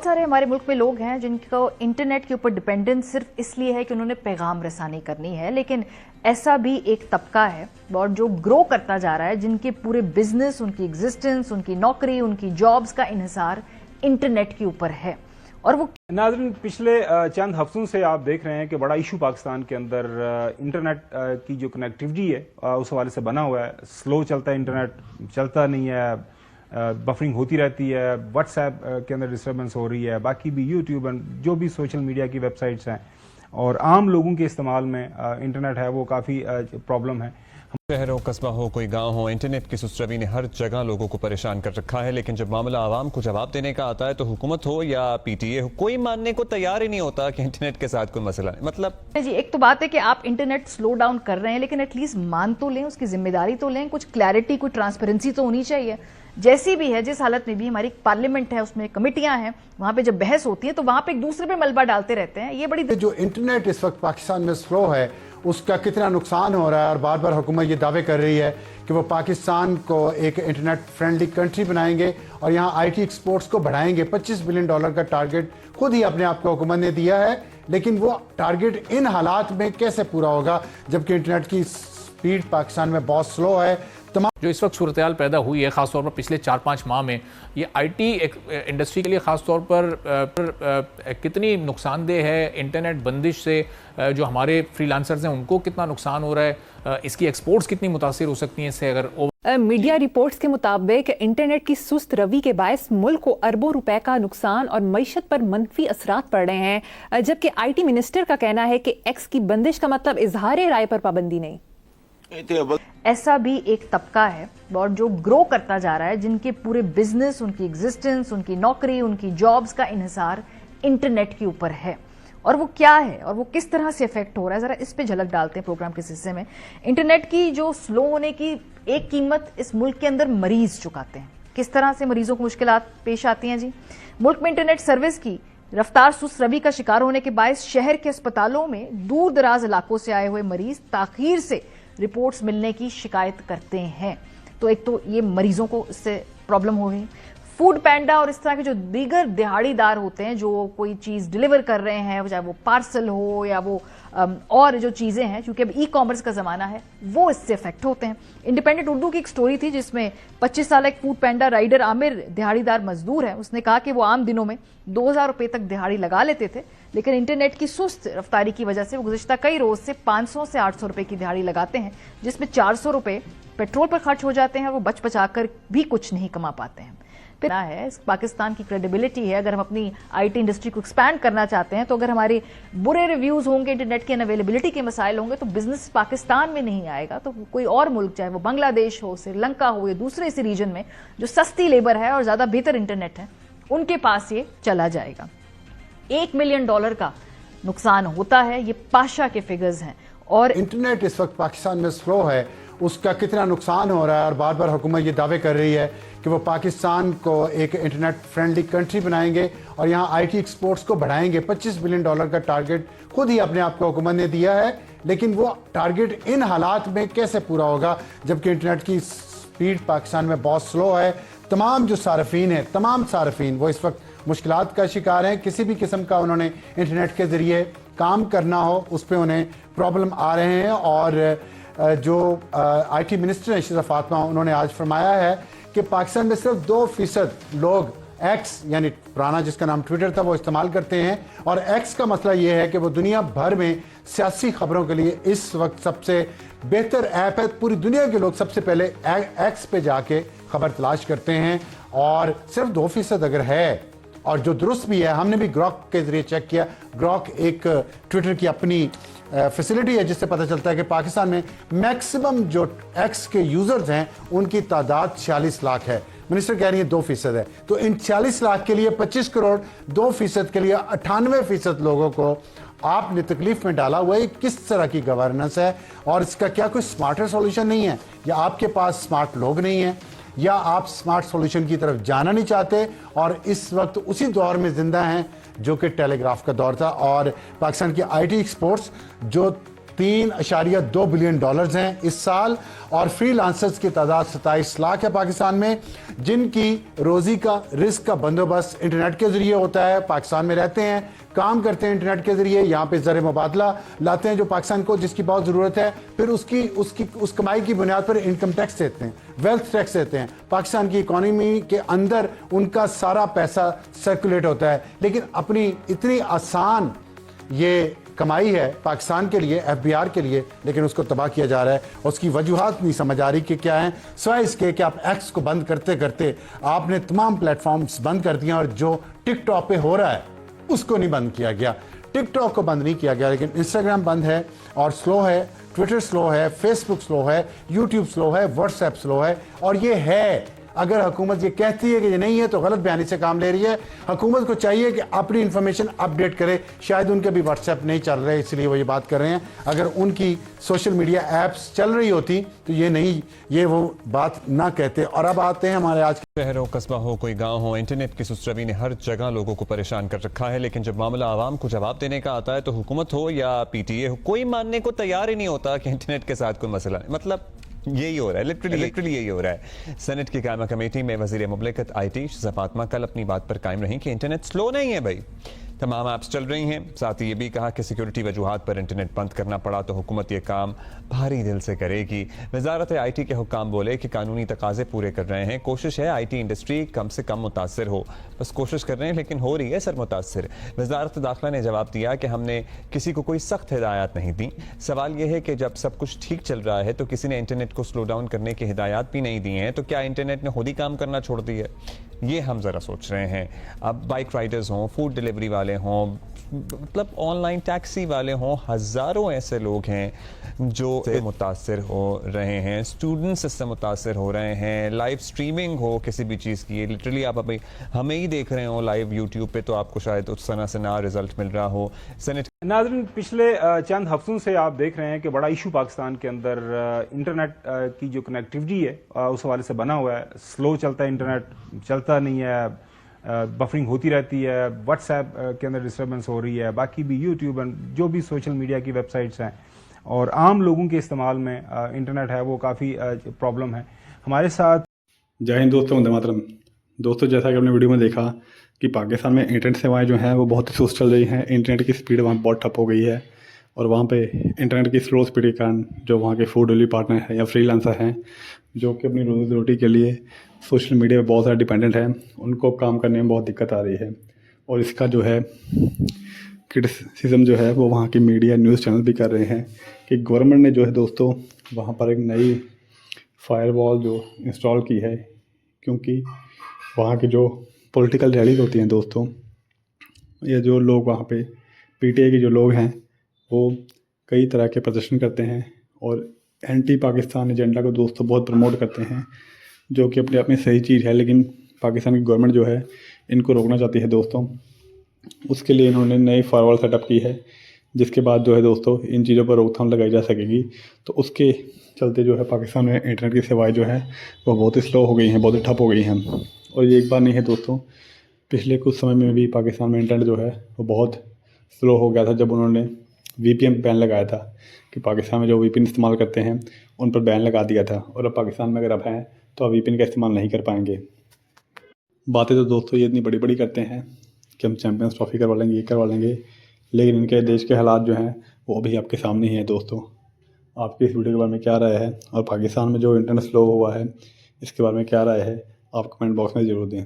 सारे हमारे मुल्क में लोग हैं जिनको इंटरनेट के ऊपर डिपेंडेंस सिर्फ इसलिए है कि उन्होंने पैगाम रसानी करनी है, लेकिन ऐसा भी एक तबका है और जो ग्रो करता जा रहा है, जिनके पूरे बिजनेस, उनकी एग्जिस्टेंस, उनकी नौकरी, उनकी जॉब्स का इन्हिसार इंटरनेट के ऊपर है। और वो नाज़रीन, पिछले चंद हफ्तों से आप देख रहे हैं कि बड़ा इशू पाकिस्तान के अंदर इंटरनेट की जो कनेक्टिविटी है उस हवाले से बना हुआ है। स्लो चलता है, इंटरनेट चलता नहीं है, बफरिंग होती रहती है, व्हाट्सएप के अंदर डिस्टर्बेंस हो रही है, बाकी भी यूट्यूब एंड जो भी सोशल मीडिया की वेबसाइट्स हैं और आम लोगों के इस्तेमाल में इंटरनेट है वो काफ़ी प्रॉब्लम है। शहर हो, कस्बा हो, कोई गांव हो, इंटरनेट की सुस्त रवी ने हर जगह लोगों को परेशान कर रखा है। लेकिन जब मामला आवाम को जवाब देने का आता है तो हुकूमत हो या पीटीए हो, कोई मानने को तैयार ही नहीं होता कि इंटरनेट के साथ कोई मसला है। मतलब जी, एक तो बात है कि आप इंटरनेट स्लो डाउन कर रहे हैं, लेकिन एटलीस्ट मान तो लें, उसकी जिम्मेदारी तो लें, कुछ क्लैरिटी, कुछ ट्रांसपेरेंसी तो होनी चाहिए। जैसी भी है, जिस हालत में भी हमारी पार्लियामेंट है, उसमें कमेटियां हैं, वहां पे जब बहस होती है तो वहां पे एक दूसरे पे मलबा डालते रहते हैं। ये बड़ी जो इंटरनेट इस वक्त पाकिस्तान में स्लो है उसका कितना नुकसान हो रहा है, और बार बार हुकूमत ये दावे कर रही है कि वो पाकिस्तान को एक इंटरनेट फ्रेंडली कंट्री बनाएंगे और यहाँ आईटी एक्सपोर्ट्स को बढ़ाएंगे। $25 बिलियन का टारगेट खुद ही अपने आप को हुकूमत ने दिया है, लेकिन वो टारगेट इन हालात में कैसे पूरा होगा जबकि इंटरनेट की स्पीड पाकिस्तान में बहुत स्लो है। जो इस वक्त सूरत हाल पैदा हुई है, ख़ासतौर पर पिछले 4-5 माह में, ये आईटी इंडस्ट्री के लिए ख़ासतौर पर कितनी नुकसानदेह है। इंटरनेट बंदिश से जो हमारे फ्रीलांसर्स हैं उनको कितना नुकसान हो रहा है, इसकी एक्सपोर्ट्स कितनी मुतासिर हो सकती हैं इससे। अगर मीडिया रिपोर्ट्स के मुताबिक इंटरनेट की सुस्त रवी के बायस मुल्क को अरबों रुपए का नुकसान और मईशत पर मनफी असरात पड़ रहे हैं, जबकि आईटी मिनिस्टर का कहना है कि एक्स की बंदिश का मतलब इजहार राय पर पाबंदी नहीं। ऐसा भी एक तबका है और जो ग्रो करता जा रहा है, जिनके पूरे बिजनेस, उनकी एग्जिस्टेंस, उनकी नौकरी, उनकी जॉब्स का इन्हिसार इंटरनेट के ऊपर है। और वो क्या है और वो किस तरह से इफेक्ट हो रहा है, जरा इस पे झलक डालते हैं प्रोग्राम के हिस्से में। इंटरनेट की जो स्लो होने की एक कीमत इस मुल्क के अंदर मरीज चुकाते हैं। किस तरह से मरीजों को मुश्किलात पेश आती हैं जी। मुल्क में इंटरनेट सर्विस की रफ्तार सुस्त रवी का शिकार होने के बायस शहर के अस्पतालों में दूर दराज इलाकों से आए हुए मरीज ताखीर से रिपोर्ट्स मिलने की शिकायत करते हैं। तो एक तो ये मरीजों को इससे प्रॉब्लम हो गई। फूड पैंडा और इस तरह के जो दीगर दिहाड़ीदार होते हैं जो कोई चीज डिलीवर कर रहे हैं, चाहे वो पार्सल हो या वो और जो चीजें हैं, क्योंकि अब ई कॉमर्स का जमाना है, वो इससे इफेक्ट होते हैं। इंडिपेंडेंट उर्दू की एक स्टोरी थी जिसमें 25 साल एक फूड पैंडा राइडर आमिर दिहाड़ीदार मजदूर है। उसने कहा कि वो आम दिनों में 2000 रुपए तक दिहाड़ी लगा लेते थे, लेकिन इंटरनेट की सुस्त रफ्तारी की वजह से वो गुज़िश्ता कई रोज से 500 से 800 रुपए की दिहाड़ी लगाते हैं, जिसमें 400 रुपए पेट्रोल पर खर्च हो जाते हैं और वो बच बचा कर भी कुछ नहीं कमा पाते हैं। फिर है पाकिस्तान की क्रेडिबिलिटी है। अगर हम अपनी आईटी इंडस्ट्री को एक्सपैंड करना चाहते हैं तो अगर हमारे बुरे रिव्यूज होंगे, इंटरनेट की अनअवेलेबिलिटी के मसाइल होंगे, तो बिजनेस पाकिस्तान में नहीं आएगा तो कोई और मुल्क, चाहे वो बांग्लादेश हो, श्रीलंका हो या दूसरे इसी रीजन में जो सस्ती लेबर है और ज्यादा बेहतर इंटरनेट है, उनके पास ये चला जाएगा। $1 मिलियन का नुकसान होता है। ये पाशा के फिगर्स हैं। और इंटरनेट इस वक्त पाकिस्तान में स्लो है, उसका कितना नुकसान हो रहा है, और बार बार हुकूमत ये दावे कर रही है कि वो पाकिस्तान को एक इंटरनेट फ्रेंडली कंट्री बनाएंगे और यहाँ आईटी एक्सपोर्ट्स को बढ़ाएंगे। $25 बिलियन का टारगेट खुद ही अपने आप को हुकूमत ने दिया है, लेकिन वो टारगेट इन हालात में कैसे पूरा होगा जबकि इंटरनेट की स्पीड पाकिस्तान में बहुत स्लो है। तमाम जो सार्फिन है, तमाम सार्फिन वो इस वक्त मुश्किलात का शिकार हैं। किसी भी किस्म का उन्होंने इंटरनेट के ज़रिए काम करना हो उस पर उन्हें प्रॉब्लम आ रहे हैं। और जो आईटी मिनिस्टर हैं शिजा फातिमा, उन्होंने आज फरमाया है कि पाकिस्तान में सिर्फ 2% लोग एक्स यानी पुराना जिसका नाम ट्विटर था वो इस्तेमाल करते हैं। और एक्स का मसला ये है कि वो दुनिया भर में सियासी खबरों के लिए इस वक्त सबसे बेहतर ऐप है। पूरी दुनिया के लोग सबसे पहले एक्स पे जाके खबर तलाश करते हैं, और सिर्फ 2% अगर है और जो दुरुस्त भी है। हमने भी ग्रॉक के जरिए चेक किया। ग्रॉक एक ट्विटर की अपनी फैसिलिटी है जिससे पता चलता है कि पाकिस्तान में मैक्सिमम जो एक्स के यूजर्स हैं उनकी तादाद 46 लाख है। मिनिस्टर कह रही है 2% है, तो इन 46 लाख के लिए 25 करोड़, 2% के लिए 98% लोगों को आपने तकलीफ में डाला हुआ है। किस तरह की गवर्नेंस है, और इसका क्या कोई स्मार्टर सॉल्यूशन नहीं है, या आपके पास स्मार्ट लोग नहीं हैं, या आप स्मार्ट सॉल्यूशन की तरफ जाना नहीं चाहते और इस वक्त उसी दौर में जिंदा हैं जो कि टेलीग्राफ का दौर था। और पाकिस्तान की आईटी एक्सपोर्ट्स जो $3.2 बिलियन हैं इस साल, और फ्रीलांसर्स की तादाद 27 लाख है पाकिस्तान में, जिनकी रोजी का रिस्क का बंदोबस्त इंटरनेट के जरिए होता है। पाकिस्तान में रहते हैं, काम करते हैं इंटरनेट के जरिए, यहाँ पे ज़र मुबादला लाते हैं जो पाकिस्तान को जिसकी बहुत ज़रूरत है, फिर उस कमाई की बुनियाद पर इनकम टैक्स देते हैं, वेल्थ टैक्स देते हैं। पाकिस्तान की इकोनॉमी के अंदर उनका सारा पैसा सर्कुलेट होता है। लेकिन अपनी इतनी आसान ये कमाई है पाकिस्तान के लिए, FBR के लिए, लेकिन उसको तबाह किया जा रहा है। उसकी वजूहात नहीं समझ आ रही कि क्या है, सिवाय इसके कि आप एक्स को बंद करते करते आपने तमाम प्लेटफॉर्म्स बंद कर दिए, और जो टिकटॉक पे हो रहा है उसको नहीं बंद किया गया। टिकटॉक को बंद नहीं किया गया, लेकिन इंस्टाग्राम बंद है और स्लो है, ट्विटर स्लो है, फेसबुक स्लो है, यूट्यूब स्लो है, व्हाट्सएप स्लो है। और ये है, अगर हुकूमत ये कहती है कि ये नहीं है तो गलत बयानी से काम ले रही है। हुकूमत को चाहिए कि अपनी इंफॉर्मेशन अपडेट करे। शायद उनके भी व्हाट्सएप नहीं चल रहे, इसलिए वो ये बात कर रहे हैं। अगर उनकी सोशल मीडिया ऐप्स चल रही होती तो ये वो बात ना कहते। और अब आते हैं हमारे आज शहर हो, कस्बा हो, कोई गांव हो, इंटरनेट की सुस्त रवी ने हर जगह लोगों को परेशान कर रखा है। लेकिन जब मामला आवाम को जवाब देने का आता है तो हुकूमत हो या PTA हो, कोई मानने को तैयार ही नहीं होता कि इंटरनेट के साथ कोई मसला है। मतलब यही हो रहा है, लिटरली यही हो रहा है। सेनेट की कायमा कमेटी में वज़ीर मुमलिकत IT शज़ा फातिमा कल अपनी बात पर कायम रही कि इंटरनेट स्लो नहीं है भाई, तमाम ऐप्स चल रही हैं। साथ ही ये भी कहा कि सिक्योरिटी वजूहात पर इंटरनेट बंद करना पड़ा तो हुकूमत ये काम भारी दिल से करेगी। वजारत IT के हुक्काम बोले कि कानूनी तकाजे पूरे कर रहे हैं, कोशिश है IT इंडस्ट्री कम से कम मुतासर हो, बस कोशिश कर रहे हैं लेकिन हो रही है सर मुतासर। वजारत दाखिला ने जवाब दिया कि हमने किसी को कोई सख्त हिदायत नहीं दी। सवाल यह है कि जब सब कुछ ठीक चल रहा है तो किसी ने इंटरनेट को स्लो डाउन करने की हिदायत भी नहीं दी हैं, तो क्या इंटरनेट ने खुद ही काम करना छोड़ दी है? ये हम ज़रा सोच रहे हैं। अब बाइक राइडर्स हों, फूड डिलीवरी वाले हों, मतलब ऑनलाइन टैक्सी वाले हों, हज़ारों ऐसे लोग हैं जो मुतासर हो रहे हैं। स्टूडेंट्स इससे मुतासर हो रहे हैं। लाइव स्ट्रीमिंग हो किसी भी चीज़ की, लिटरली आप अभी हमें ही देख रहे हो लाइव यूट्यूब पे, तो आपको शायद उस तरह से ना रिजल्ट मिल रहा हो। सेनेट नाज़रीन, पिछले चंद हफ्तों से आप देख रहे हैं कि बड़ा इशू पाकिस्तान के अंदर इंटरनेट की जो कनेक्टिविटी है उस हवाले से बना हुआ है। स्लो चलता है, इंटरनेट चलता नहीं है, बफरिंग होती रहती है, व्हाट्सएप के अंदर डिस्टर्बेंस हो रही है, बाकी भी यूट्यूब जो भी सोशल मीडिया की वेबसाइट्स हैं और आम लोगों के इस्तेमाल में इंटरनेट है वो काफ़ी प्रॉब्लम है। हमारे साथ जय हिंद दोस्तों, वंदे मातरम। दोस्तों, जैसा कि आपने वीडियो में देखा कि पाकिस्तान में इंटरनेट सेवाएं जो हैं वो बहुत ही सुस्त चल रही हैं। इंटरनेट की स्पीड वहाँ बहुत ठप हो गई है, और वहाँ पे इंटरनेट की स्लो स्पीड के कारण जो वहाँ के फूड डिलीवरी पार्टनर हैं या फ्रीलांसर हैं जो कि अपनी रोजी रोटी के लिए सोशल मीडिया पे बहुत ज़्यादा डिपेंडेंट हैं, उनको काम करने में बहुत दिक्कत आ रही है। और इसका जो है क्रिटिसिज्म जो है वो वहाँ की मीडिया न्यूज़ चैनल भी कर रहे हैं कि गवर्नमेंट ने जो है दोस्तों वहाँ पर एक नई फायरवॉल जो इंस्टॉल की है, क्योंकि वहाँ की जो पॉलिटिकल रैलीज होती हैं दोस्तों, या जो लोग वहाँ पे PTA के जो लोग हैं वो कई तरह के प्रदर्शन करते हैं और एंटी पाकिस्तान एजेंडा को दोस्तों बहुत प्रमोट करते हैं, जो कि अपने आप में सही चीज़ है। लेकिन पाकिस्तान की गवर्नमेंट जो है इनको रोकना चाहती है दोस्तों। उसके लिए इन्होंने नई फायरवॉल सेटअप की है, जिसके बाद जो है दोस्तों इन चीज़ों पर रोकथाम लगाई जा सकेगी। तो उसके चलते जो है पाकिस्तान में इंटरनेट की सेवाएं जो है वो बहुत ही स्लो हो गई हैं, बहुत ही ठप हो गई हैं। और ये एक बार नहीं है दोस्तों, पिछले कुछ समय में भी पाकिस्तान में इंटरनेट जो है वो बहुत स्लो हो गया था, जब उन्होंने VPN बैन लगाया था कि पाकिस्तान में जो VPN इस्तेमाल करते हैं उन पर बैन लगा दिया था। और अब पाकिस्तान में अगर आप हैं तो आप VPN का इस्तेमाल नहीं कर पाएंगे। बातें तो दोस्तों ये इतनी बड़ी बड़ी करते हैं कि हम चैम्पियंस ट्रॉफी करवा लेंगे, ये करवा लेंगे, लेकिन इनके देश के हालात जो हैं वो अभी आपके सामने ही हैं दोस्तों। आपकी इस वीडियो के बारे में क्या राय है, और पाकिस्तान में जो इंटरनेट स्लो हुआ है इसके बारे में क्या राय है, आप कमेंट बॉक्स में ज़रूर दें।